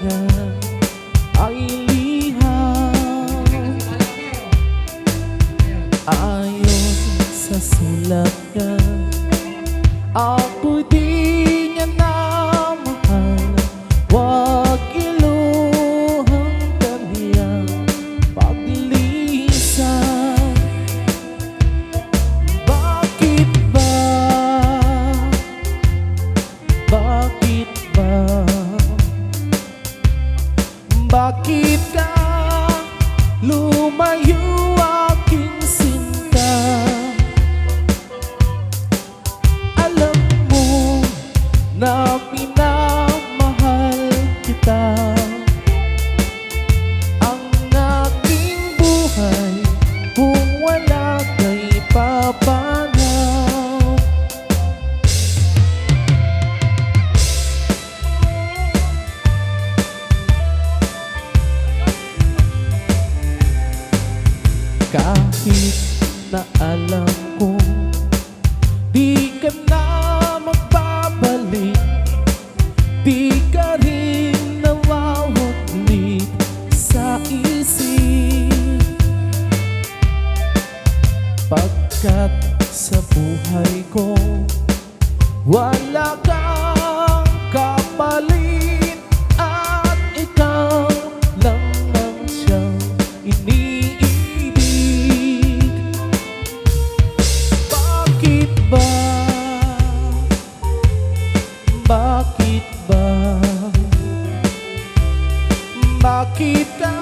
niya ay liham. Ayon sa sulat niya, ako di niya na mahal. Huwag iluhang kaniyang paglisan. Bakit ba? Bakit ba? Bakit ka lumayo aking sinta? Alam mo na minamahal kita. Ang aking buhay kung wala kay papanaw. Kahit na alam ko di ka na magbabalik, di ka rin nawawaglit sa isip. Pagkat sa buhay ko wala kang kapalit, at ikaw lang ang siyang iniibig. Bakit ba? Bakit ba? Bakit ka